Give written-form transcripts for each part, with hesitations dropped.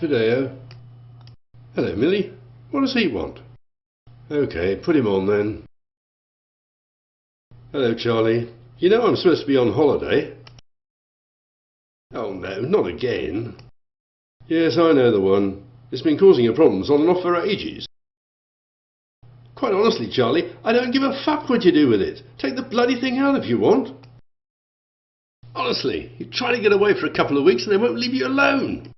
Video. Hello, Millie. What does he want? OK, put him on then. Hello, Charlie. You know I'm supposed to be on holiday. Oh no, not again. Yes, I know the one. It's been causing you problems on and off for ages. Quite honestly, Charlie, I don't give a fuck what you do with it. Take the bloody thing out if you want. Honestly, you try to get away for a couple of weeks and they won't leave you alone.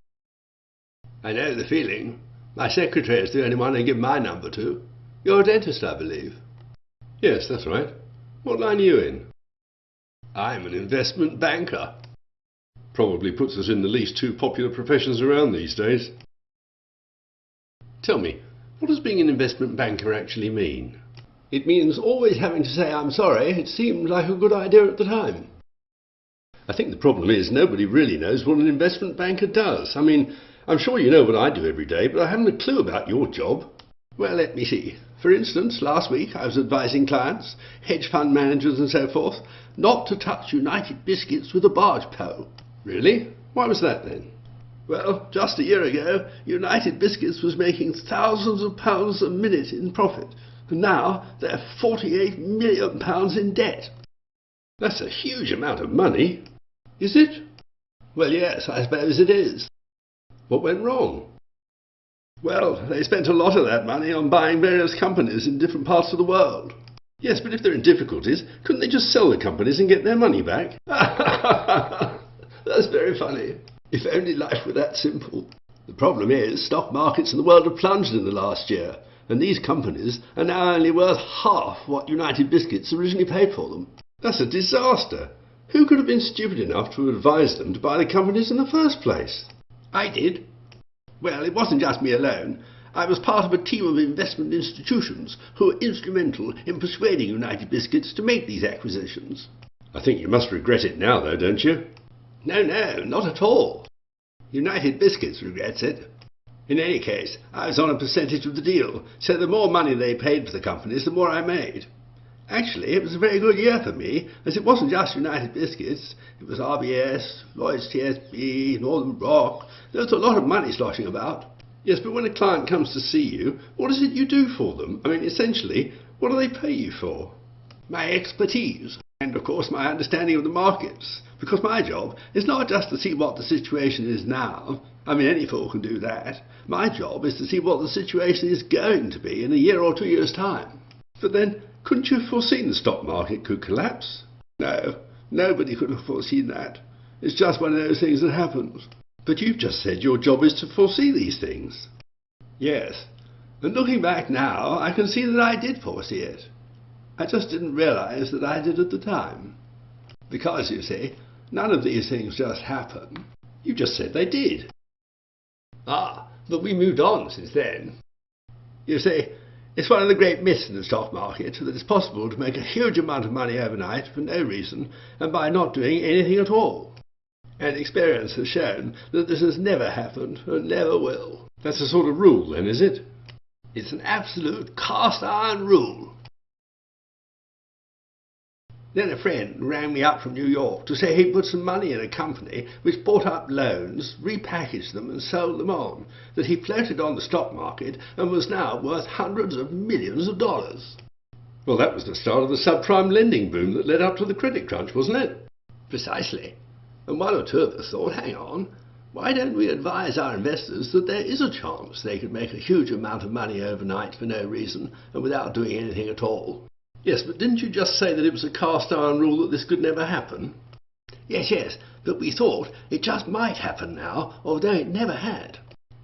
I know the feeling. My secretary is the only one I give my number to. You're a dentist, I believe. Yes, that's right. What line are you in? I'm an investment banker. Probably puts us in the least two popular professions around these days. Tell me, what does being an investment banker actually mean? It means always having to say I'm sorry. It seemed like a good idea at the time. I think the problem is nobody really knows what an investment banker does. I mean, I'm sure you know what I do every day, but I haven't a clue about your job. Well, let me see. For instance, last week I was advising clients, hedge fund managers and so forth, not to touch United Biscuits with a barge pole. Really? Why was that then? Well, just a year ago, United Biscuits was making thousands of pounds a minute in profit, and now they're £48 million in debt. That's a huge amount of money. Is it? Well, yes, I suppose it is. What went wrong? Well, they spent a lot of that money on buying various companies in different parts of the world. Yes, but if they're in difficulties, couldn't they just sell the companies and get their money back? That's very funny. If only life were that simple. The problem is, stock markets in the world have plunged in the last year, and these companies are now only worth half what United Biscuits originally paid for them. That's a disaster. Who could have been stupid enough to advise them to buy the companies in the first place? I did. Well, it wasn't just me alone. I was part of a team of investment institutions who were instrumental in persuading United Biscuits to make these acquisitions. I think you must regret it now, though, don't you? No, not at all. United Biscuits regrets it. In any case, I was on a percentage of the deal, so the more money they paid for the companies, the more I made. Actually, it was a very good year for me, as it wasn't just United Biscuits. It was RBS, Lloyds TSB, Northern Rock. There was a lot of money sloshing about. Yes, but when a client comes to see you, what is it you do for them? I mean, essentially, what do they pay you for? My expertise, and of course my understanding of the markets. Because my job is not just to see what the situation is now. I mean, any fool can do that. My job is to see what the situation is going to be in a year or 2 years' time. But then, couldn't you have foreseen the stock market could collapse? No, nobody could have foreseen that. It's just one of those things that happens. But you've just said your job is to foresee these things. Yes, and looking back now, I can see that I did foresee it. I just didn't realize that I did at the time. Because, you see, none of these things just happen. You just said they did. Ah, but we moved on since then. You see, it's one of the great myths in the stock market that it's possible to make a huge amount of money overnight for no reason and by not doing anything at all. And experience has shown that this has never happened and never will. That's a sort of rule then, is it? It's an absolute cast-iron rule. Then a friend rang me up from New York to say he'd put some money in a company which bought up loans, repackaged them and sold them on, that he floated on the stock market and was now worth hundreds of millions of dollars. Well, that was the start of the subprime lending boom that led up to the credit crunch, wasn't it? Precisely. And one or two of us thought, hang on, why don't we advise our investors that there is a chance they could make a huge amount of money overnight for no reason and without doing anything at all? Yes, but didn't you just say that it was a cast-iron rule that this could never happen? Yes, but we thought it just might happen now, although it never had.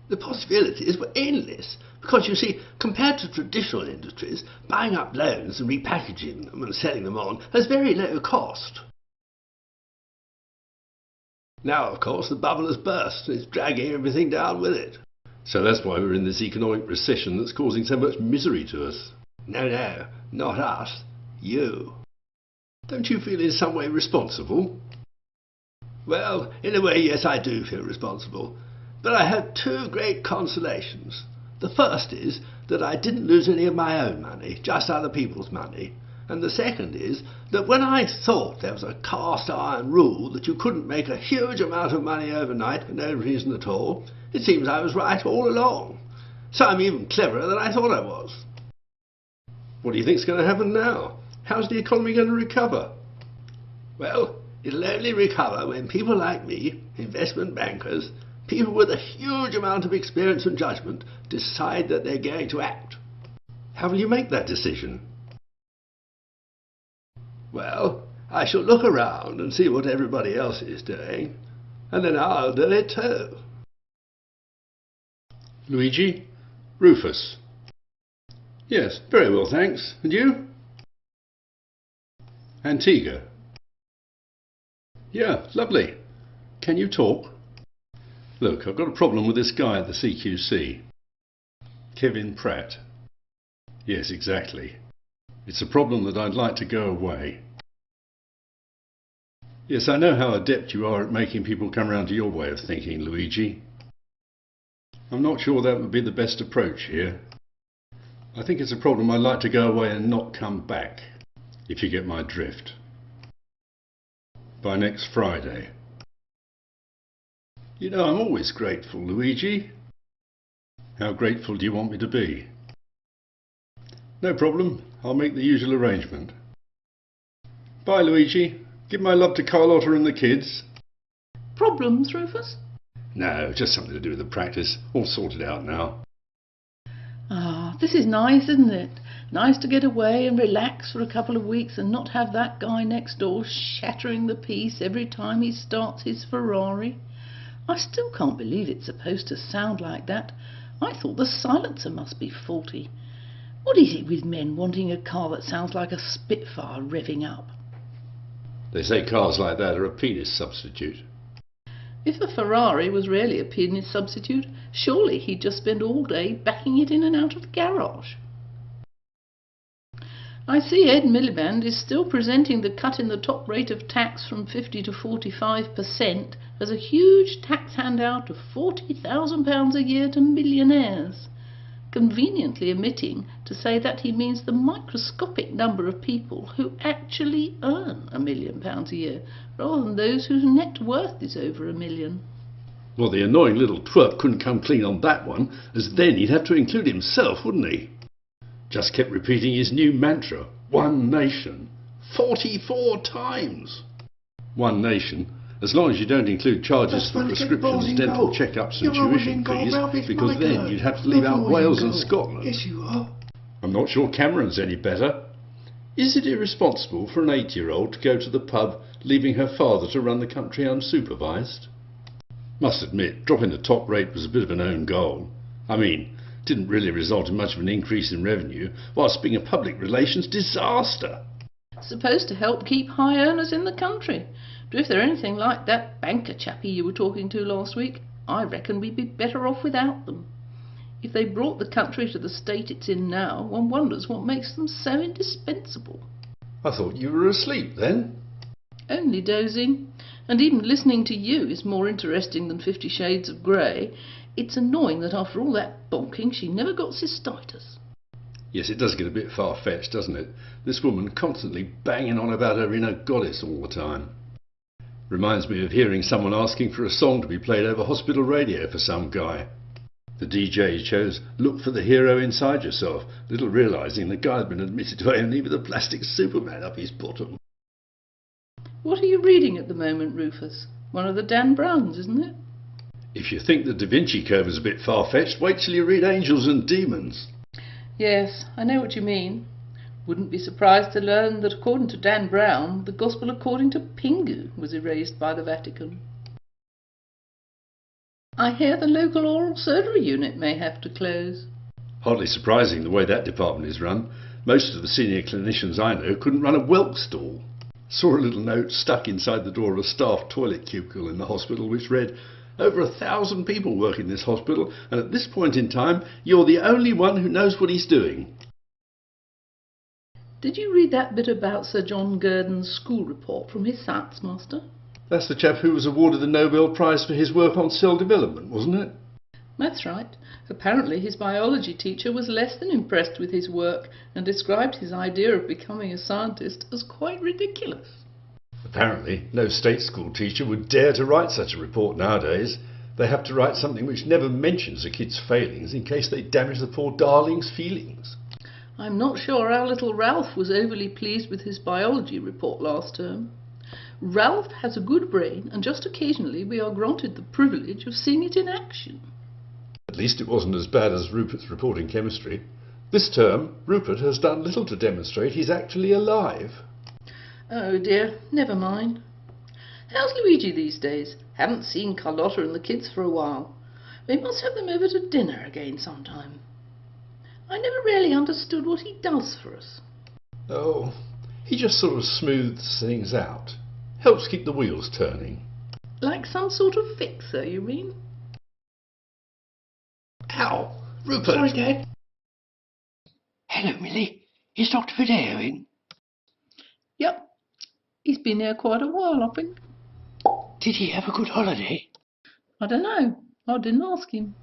The possibilities were endless, because you see, compared to traditional industries, buying up loans and repackaging them and selling them on has very low cost. Now, of course, the bubble has burst and it's dragging everything down with it. So that's why we're in this economic recession that's causing so much misery to us. No, not us. You. Don't you feel in some way responsible? Well, in a way, yes, I do feel responsible. But I have two great consolations. The first is that I didn't lose any of my own money, just other people's money. And the second is that when I thought there was a cast-iron rule that you couldn't make a huge amount of money overnight for no reason at all, It seems I was right all along. So I'm even cleverer than I thought I was. What do you think's going to happen now? How's the economy going to recover? Well, it'll only recover when people like me, investment bankers, people with a huge amount of experience and judgment, decide that they're going to act. How will you make that decision? Well, I shall look around and see what everybody else is doing, and then I'll do it too. Luigi? Rufus? Yes, very well, thanks. And you? Antigua? Yeah, lovely. Can you talk? Look, I've got a problem with this guy at the CQC. Kevin Pratt. Yes, exactly. It's a problem that I'd like to go away. Yes, I know how adept you are at making people come round to your way of thinking, Luigi. I'm not sure that would be the best approach here. I think it's a problem I'd like to go away and not come back, if you get my drift. By next Friday. You know, I'm always grateful, Luigi. How grateful do you want me to be? No problem, I'll make the usual arrangement. Bye, Luigi. Give my love to Carlotta and the kids. Problems, Rufus? No, just something to do with the practice. All sorted out now. Ah, this is nice, isn't it? Nice to get away and relax for a couple of weeks and not have that guy next door shattering the peace every time he starts his Ferrari. I still can't believe it's supposed to sound like that. I thought the silencer must be faulty. What is it with men wanting a car that sounds like a Spitfire revving up? They say cars like that are a penis substitute. If a Ferrari was really a penis substitute, surely he'd just spend all day backing it in and out of the garage. I see Ed Miliband is still presenting the cut in the top rate of tax from 50 to 45% as a huge tax handout of £40,000 a year to millionaires, conveniently omitting to say that he means the microscopic number of people who actually earn £1 million a year, rather than those whose net worth is over £1 million. Well, the annoying little twerp couldn't come clean on that one, as then he'd have to include himself, wouldn't he? Just kept repeating his new mantra, One Nation, 44 times. One Nation, as long as you don't include charges for prescriptions, dental checkups and tuition fees, because then you'd have to leave out Wales and Scotland. Yes, you are. I'm not sure Cameron's any better. Is it irresponsible for an 8-year-old to go to the pub, leaving her father to run the country unsupervised? Must admit, dropping the top rate was a bit of an own goal. I mean, didn't really result in much of an increase in revenue, whilst being a public relations disaster. Supposed to help keep high earners in the country. But if they're anything like that banker chappie you were talking to last week, I reckon we'd be better off without them. If they brought the country to the state it's in now, one wonders what makes them so indispensable. I thought you were asleep then. Only dozing. And even listening to you is more interesting than 50 Shades of Grey. It's annoying that after all that bonking she never got cystitis. Yes, it does get a bit far-fetched, doesn't it? This woman constantly banging on about her inner goddess all the time. Reminds me of hearing someone asking for a song to be played over hospital radio for some guy. The DJ chose Look for the Hero Inside Yourself, little realising the guy had been admitted to A&E with a plastic Superman up his bottom. What are you reading at the moment, Rufus? One of the Dan Browns, isn't it? If you think the Da Vinci Code is a bit far-fetched, wait till you read Angels and Demons. Yes, I know what you mean. Wouldn't be surprised to learn that according to Dan Brown, the Gospel according to Pingu was erased by the Vatican. I hear the local oral surgery unit may have to close. Hardly surprising the way that department is run. Most of the senior clinicians I know couldn't run a whelk stall. Saw a little note stuck inside the door of a staff toilet cubicle in the hospital which read, Over 1,000 people work in this hospital, and at this point in time, you're the only one who knows what he's doing. Did you read that bit about Sir John Gurdon's school report from his science master? That's the chap who was awarded the Nobel Prize for his work on cell development, wasn't it? That's right. Apparently his biology teacher was less than impressed with his work and described his idea of becoming a scientist as quite ridiculous. Apparently, no state school teacher would dare to write such a report nowadays. They have to write something which never mentions a kid's failings in case they damage the poor darling's feelings. I'm not sure our little Ralph was overly pleased with his biology report last term. Ralph has a good brain, and just occasionally we are granted the privilege of seeing it in action. At least it wasn't as bad as Rupert's report in chemistry. This term, Rupert has done little to demonstrate he's actually alive. Oh dear, never mind. How's Luigi these days? Haven't seen Carlotta and the kids for a while. We must have them over to dinner again sometime. I never really understood what he does for us. Oh, he just sort of smooths things out. Helps keep the wheels turning. Like some sort of fixer, you mean? Ow! Rupert! Sorry, Dad. Hello, Millie. Is Dr. Fideo in? Yep. He's been here quite a while, I think. Did he have a good holiday? I don't know. I didn't ask him.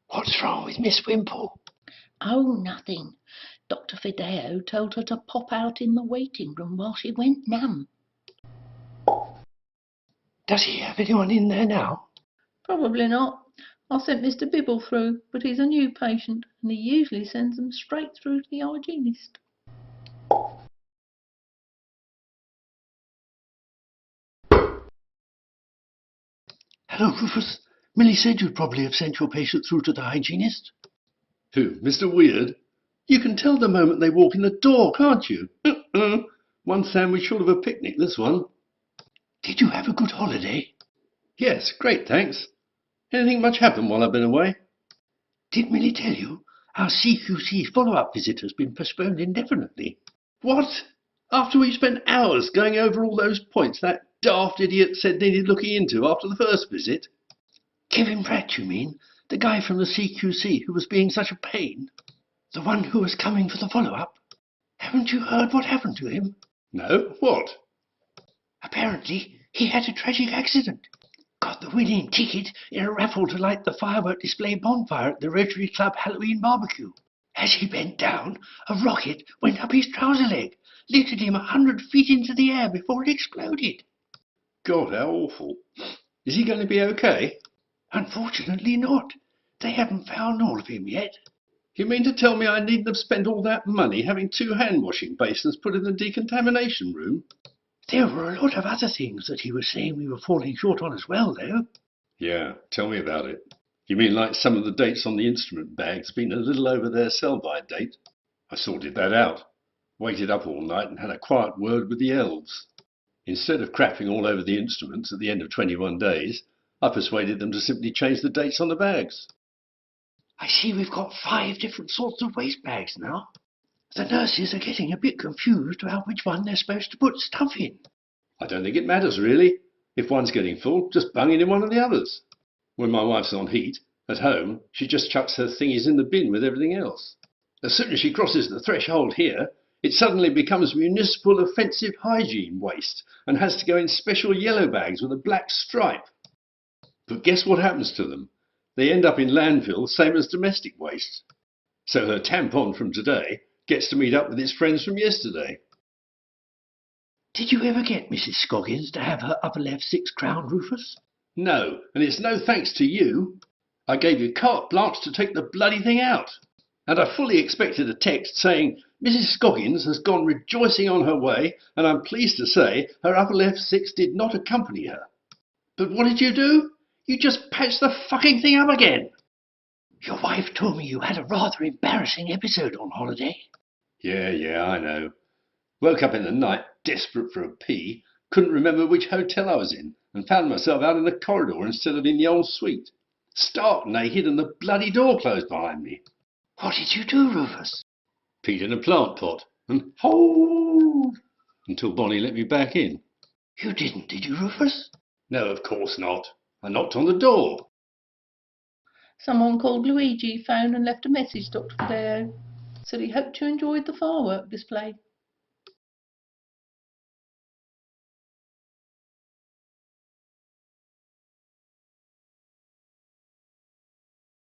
What's wrong with Miss Wimple? Oh, nothing. Dr. Fideo told her to pop out in the waiting room while she went numb. Does he have anyone in there now? Probably not. I sent Mr. Bibble through, but he's a new patient, and he usually sends them straight through to the hygienist. Hello, Rufus. Millie said you'd probably have sent your patient through to the hygienist. Who, Mr. Weird? You can tell the moment they walk in the door, can't you? One sandwich short of a picnic, this one. Did you have a good holiday? Yes, great, thanks. Anything much happen while I've been away? Did Millie tell you our CQC follow-up visit has been postponed indefinitely? What? After we spent hours going over all those points that daft idiot said needed looking into after the first visit? Kevin Pratt, you mean? The guy from the CQC who was being such a pain? The one who was coming for the follow-up? Haven't you heard what happened to him? No, what? Apparently, he had a tragic accident. Got the winning ticket in a raffle to light the firework display bonfire at the Rotary Club Halloween barbecue. As he bent down, a rocket went up his trouser leg, lifted him 100 feet into the air before it exploded. God, how awful. Is he going to be okay? Unfortunately not. They haven't found all of him yet. You mean to tell me I needn't have spent all that money having 2 hand-washing basins put in the decontamination room? There were a lot of other things that he was saying we were falling short on as well, though. Yeah, tell me about it. You mean like some of the dates on the instrument bags being a little over their sell-by date? I sorted that out. Waited up all night and had a quiet word with the elves. Instead of crapping all over the instruments at the end of 21 days, I persuaded them to simply change the dates on the bags. I see we've got 5 different sorts of waste bags now. The nurses are getting a bit confused about which one they're supposed to put stuff in. I don't think it matters, really. If one's getting full, just bung it in one of the others. When my wife's on heat, at home, she just chucks her thingies in the bin with everything else. As soon as she crosses the threshold here, it suddenly becomes municipal offensive hygiene waste and has to go in special yellow bags with a black stripe. But guess what happens to them? They end up in landfill, same as domestic waste. So her tampon from today gets to meet up with its friends from yesterday. Did you ever get Mrs. Scoggins to have her upper left 6 crowned, Rufus? No, and it's no thanks to you. I gave you carte blanche to take the bloody thing out. And I fully expected a text saying, Mrs. Scoggins has gone rejoicing on her way, and I'm pleased to say her upper left 6 did not accompany her. But what did you do? You just patched the fucking thing up again. Your wife told me you had a rather embarrassing episode on holiday. Yeah, I know. Woke up in the night, desperate for a pee, couldn't remember which hotel I was in, and found myself out in the corridor instead of in the old suite. Stark naked and the bloody door closed behind me. What did you do, Rufus? Peed in a plant pot, and hold until Bonnie let me back in. You didn't, did you, Rufus? No, of course not. I knocked on the door. Someone called Luigi, phoned and left a message, Dr. Fideo. Said he hoped you enjoyed the firework display.